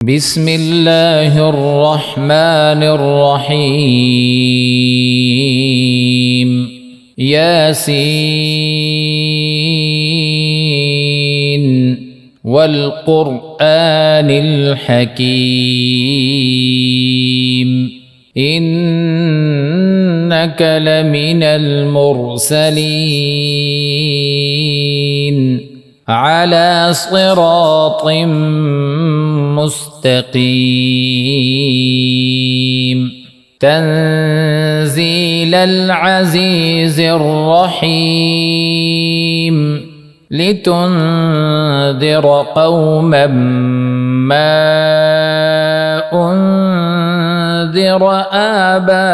بسم الله الرحمن الرحيم ياسين والقرآن الحكيم إنك لمن المرسلين على صراط مستقيم تنزيل العزيز الرحيم لتنذر قوما ما أنذر آباؤهم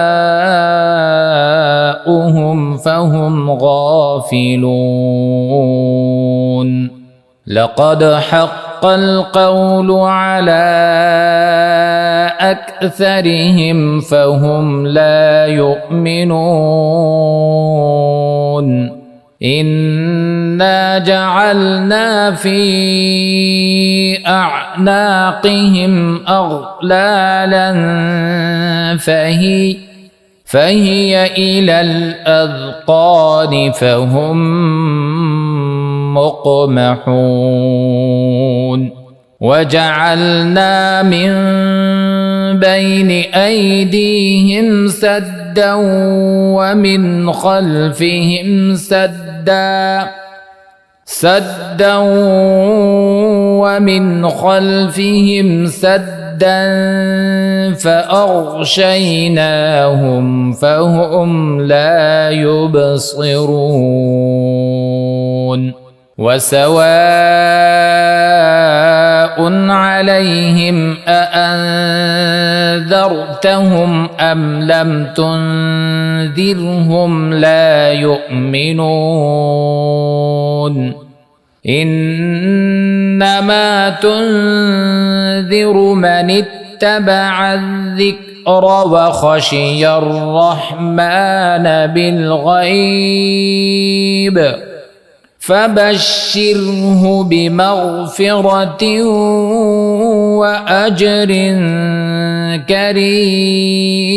فهم غافلون لقد حق القول على أكثرهم فهم لا يؤمنون إنا جعلنا في أعناقهم أغلالا فهي إلى الأذقان فهم مقمحون وجعلنا من بين أيديهم سدا ومن خلفهم سدا ومن خلفهم سدا فأغشيناهم فهم لا يبصرون وسواء عليهم أأنذرتهم أم لم تنذرهم لا يؤمنون إنما تنذر من اتبع الذكر وخشي الرحمن بالغيب فبشره بمغفرة وأجر كريم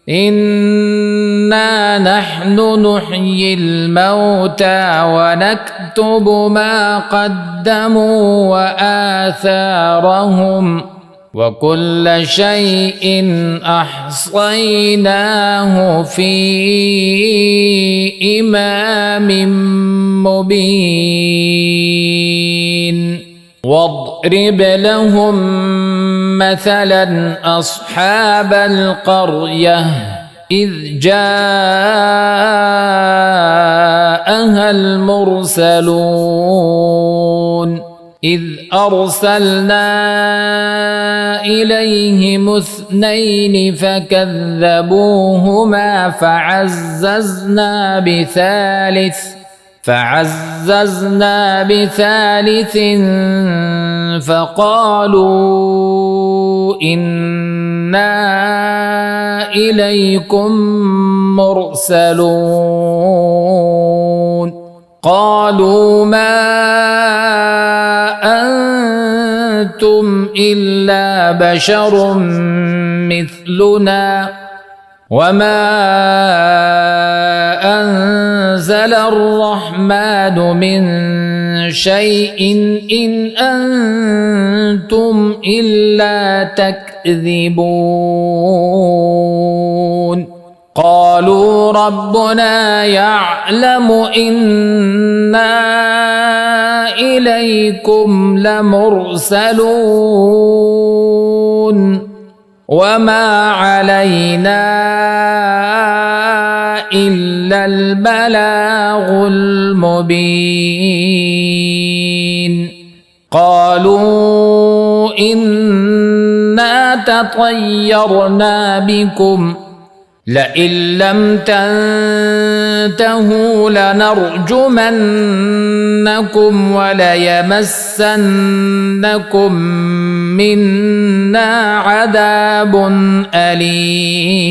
إنا نحن نحيي الموتى ونكتب ما قدموا وآثارهم وكل شيء أحصيناه في إمام مبين واضرب لهم مثلا أصحاب القرية إذ جاءها المرسلون إذ أرسلنا إليهم اثنين فكذبوهما فعززنا بثالث فقالوا إنا إليكم مرسلون قالوا ما أنتم إلا بشر مثلنا وما أنزل الرحمن من شيء إن أنتم إلا تكذبون قالوا ربنا يعلم إنا إليكم لمرسلون وما علينا إلا البلاغ المبين قالوا إنا تطيرنا بكم لئن لم تنتهوا لنرجمنكم وليمسنكم منا عذاب أليم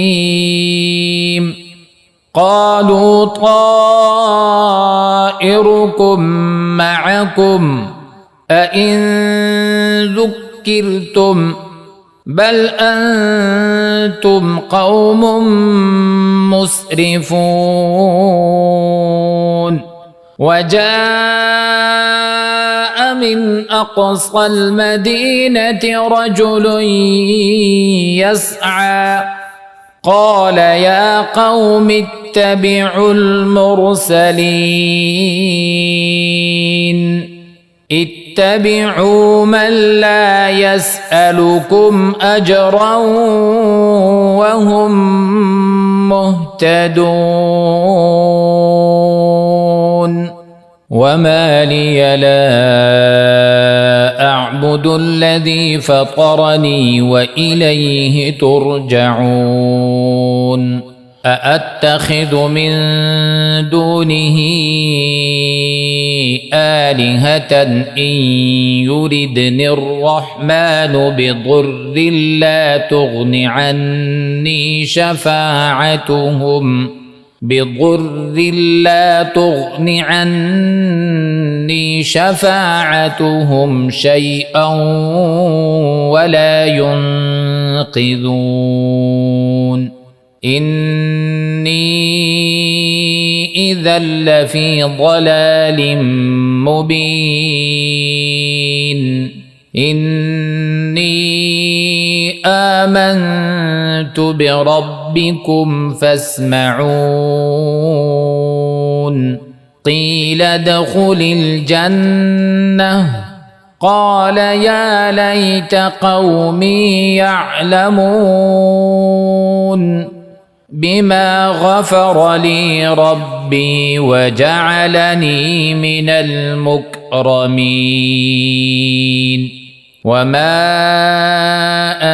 قالوا طائركم معكم أئن ذكرتم بل أنتم قوم مسرفون وجاء من أقصى المدينة رجل يسعى قال يا قوم اتبعوا المرسلين اتبعوا من لا يسألكم أجرا وهم مهتدون وما لي لا أعبد الذي فطرني وإليه ترجعون أأتخذ من دونه آلهة إن يردني الرحمن بضر لا تغن عني شفاعتهم شيئا ولا ينقذون إني إذا لفي ضلال مبين إني آمنت بربكم فاسمعون قيل ادخل الجنة قال يا ليت قومي يعلمون بما غفر لي ربي وجعلني من المكرمين وما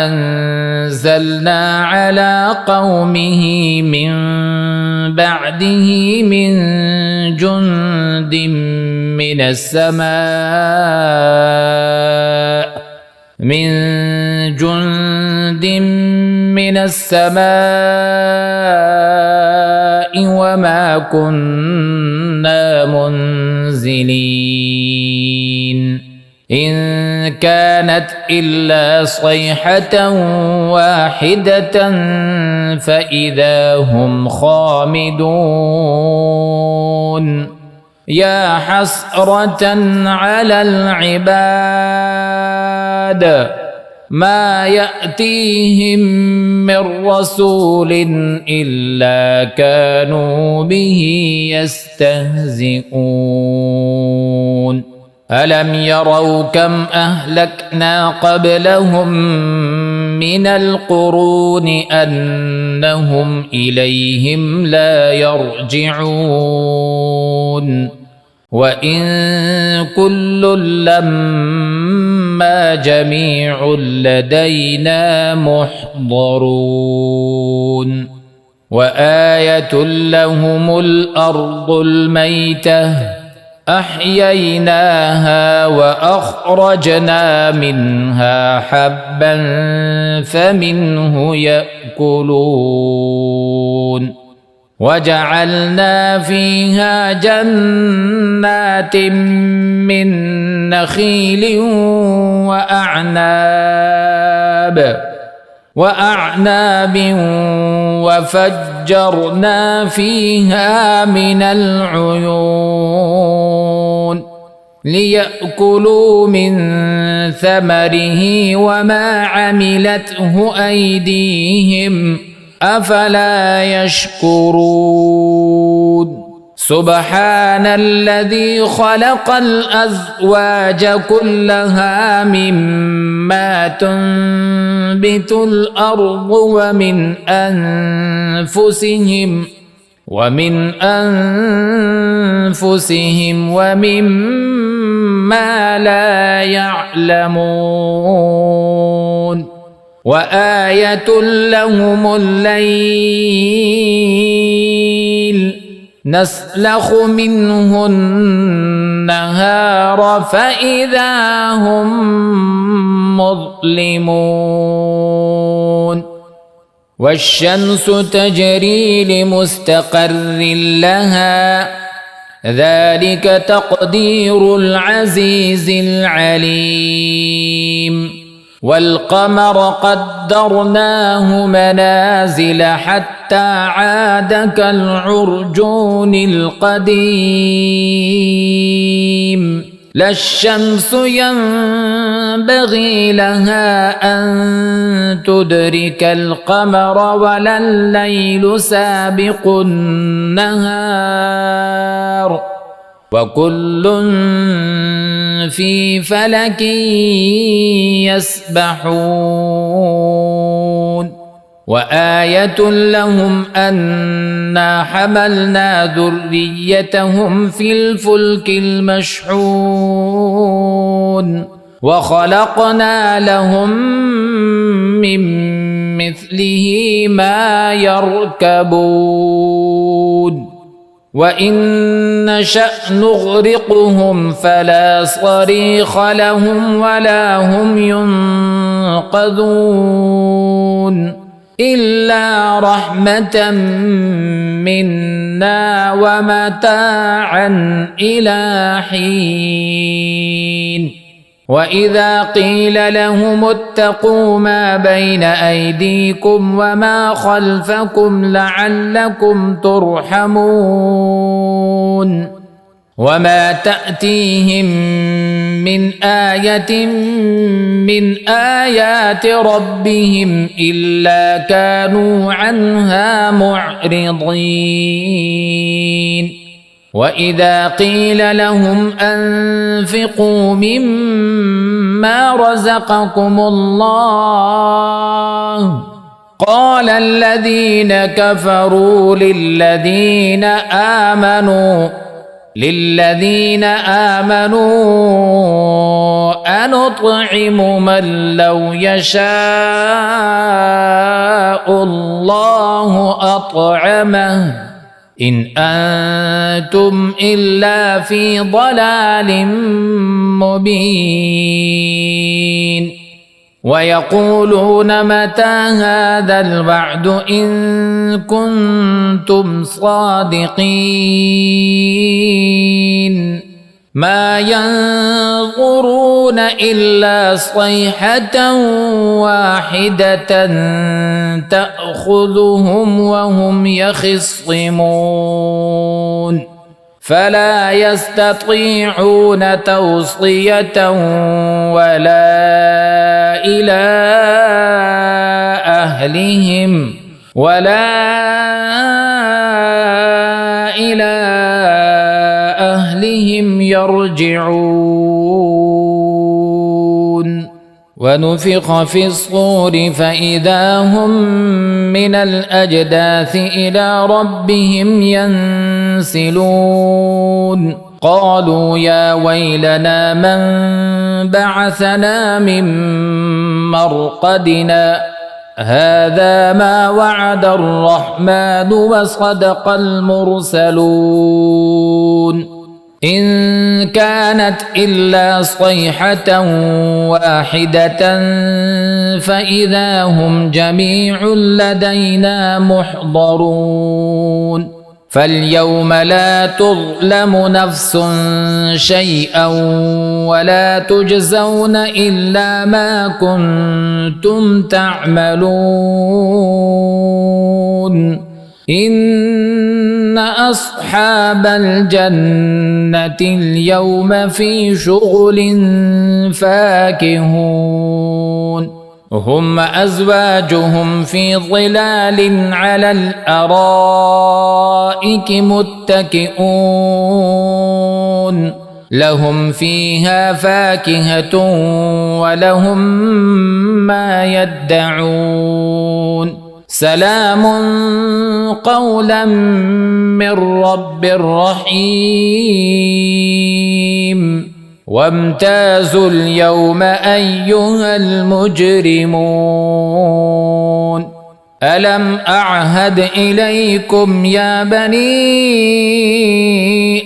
أنزلنا على قومه من بعده من جند من السماء وما كنا منزلين إن كانت إلا صيحة واحدة فإذا هم خامدون يا حسرة على العباد ما يأتيهم من رسول إلا كانوا به يستهزئون ألم يروا كم أهلكنا قبلهم من القرون أنهم إليهم لا يرجعون وإن كل لما جميع لدينا محضرون وآية لهم الأرض الميتة أحييناها وأخرجنا منها حبا فمنه يأكلون وجعلنا فيها جنات من نخيل وأعناب وفجرنا فيها من العيون ليأكلوا من ثمره وما عملته أيديهم أفلا يشكرون سبحان الذي خلق الأزواج كلها مما تنبت الأرض ومن أنفسهم ومما لا يعلمون وآية لهم الليل نسلخ منه النهار فإذا هم مظلمون والشمس تجري لمستقر لها ذلك تقدير العزيز العليم والقمر قدرناه منازل حتى عاد كالعرجون القديم لا الشمس ينبغي لها أن تدرك القمر ولا الليل سابق النهار وكل في فلك يسبحون وآية لهم أنا حملنا ذريتهم في الفلك المشحون وخلقنا لهم من مثله ما يركبون وإن نشأ نغرقهم فلا صريخ لهم ولا هم ينقذون إلا رحمة منا ومتاعا إلى حين وإذا قيل لهم اتقوا ما بين أيديكم وما خلفكم لعلكم ترحمون وما تأتيهم من آية من آيات ربهم إلا كانوا عنها معرضين وإذا قيل لهم أنفقوا مما رزقكم الله قال الذين كفروا للذين آمنوا أنطعم من لو يشاء الله أطعمه إن أنتم إلا في ضلال مبين ويقولون متى هذا الوعد إن كنتم صادقين ما ينظرون إلا صيحة واحدة تأخذهم وهم يخصمون فلا يستطيعون توصية ولا إلى أهلهم يرجعون ونفخ في الصور فإذا هم من الأجداث إلى ربهم ينسلون قالوا يا ويلنا من بعثنا من مرقدنا هذا ما وعد الرحمن وصدق المرسلون إن كانت إلا صيحة واحدة فإذا هم جميع لدينا محضرون فاليوم لا تظلم نفس شيئا ولا تجزون إلا ما كنتم تعملون إن أصحاب الجنة اليوم في شغل فاكهون هم أزواجهم في ظلال على الأرائك متكئون لهم فيها فاكهة ولهم ما يدعون سلام قولا من رب رحيم وامتازوا اليوم أيها المجرمون ألم أعهد إليكم يا بني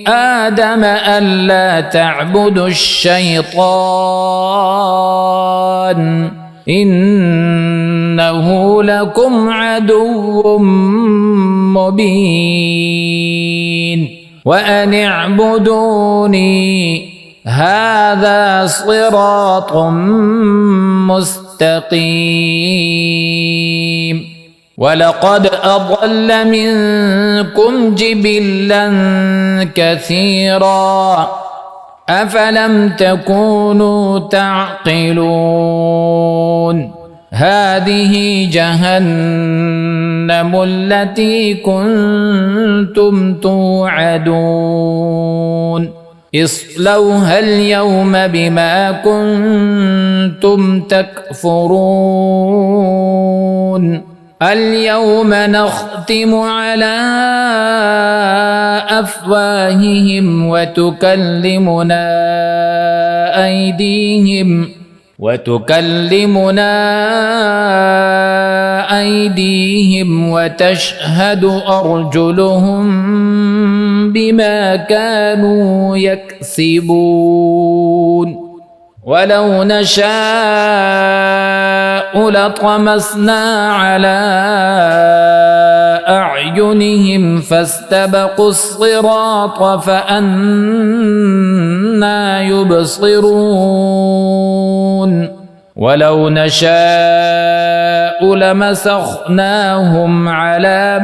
آدم ألا تعبدوا الشيطان إنه لكم عدو مبين وأن اعبدوني هذا صراط مستقيم ولقد أضل منكم جبلا كثيرا أفلم تكونوا تعقلون هذه جهنم التي كنتم توعدون اصلوها اليوم بما كنتم تكفرون اليوم نختم على أفواههم وتكلمنا أيديهم وتشهد أرجلهم بما كانوا يكسبون ولو نشاء لطمسنا على أعينهم فاستبقوا الصراط فأنى يبصرون ولو نشاء لمسخناهم على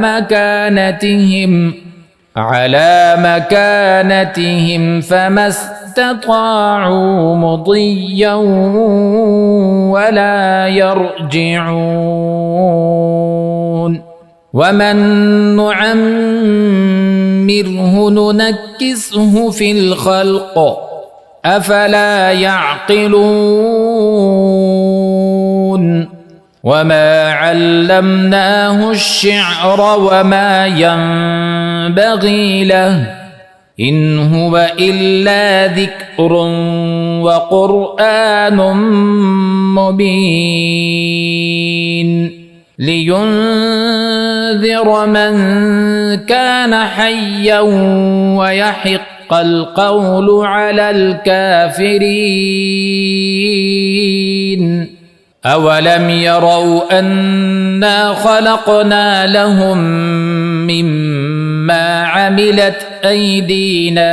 مكانتهم فما استطاعوا مضيا ولا يرجعون ومن نعمره ننكسه في الخلق أفلا يعقلون وما علمناه الشعر وما ينبغي له إن هو إلا ذكر وقرآن مبين لينذر من كان حيا ويحق القول على الكافرين أولم يروا أنا خلقنا لهم مما عملت أيدينا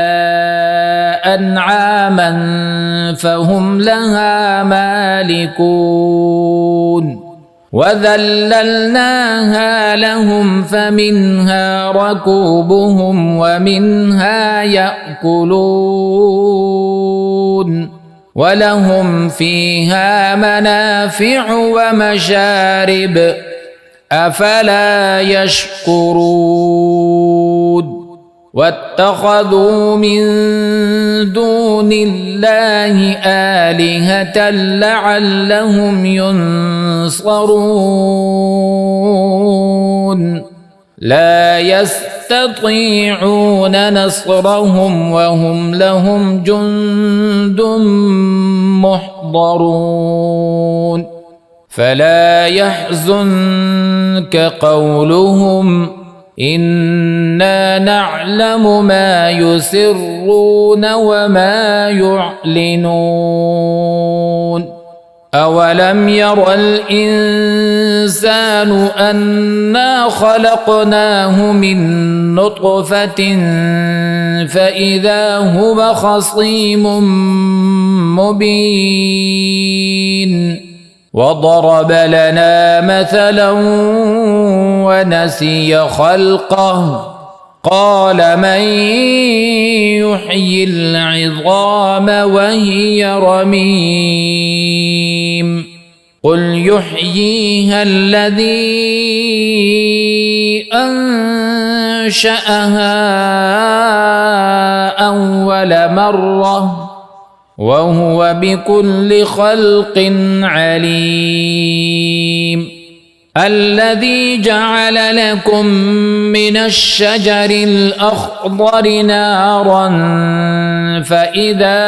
أنعاما فهم لها مالكون وذللناها لهم فمنها ركوبهم ومنها يأكلون ولهم فيها منافع ومشارب أفلا يشكرون واتخذوا من دون الله آلهة لعلهم ينصرون لا يستطيعون نصرهم وهم لهم جند محضرون فلا يحزنك قولهم إنا نعلم ما يسرون وما يعلنون أولم ير الإنسان أنا خلقناه من نطفة فإذا هو خصيم مبين وضرب لنا مثلا ونسي خلقه قال من يحيي العظام وهي رميم قل يحييها الذي أنشأها أول مرة وهو بكل خلق عليم الذي جعل لكم من الشجر الأخضر نارا فإذا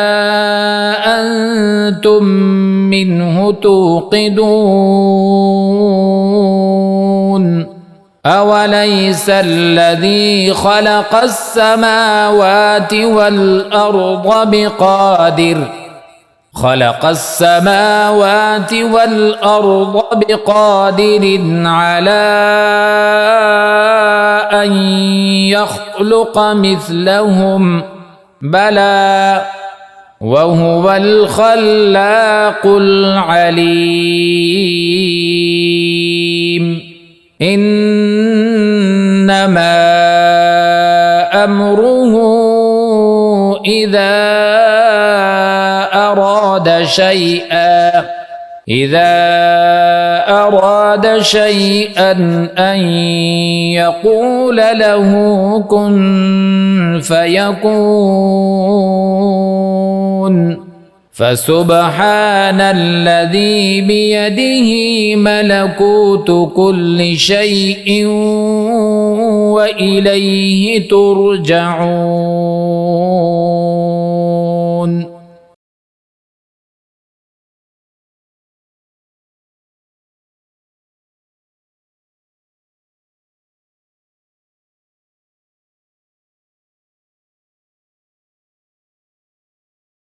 أنتم منه توقدون أوليس الذي خلق السماوات والأرض بقادر على أن يخلق مثلهم بلى وهو الخلاق العليم إنما أمره إذا أراد شيئا أن يقول له كن فيكون فسبحان الذي بيده ملكوت كل شيء وإليه ترجعون.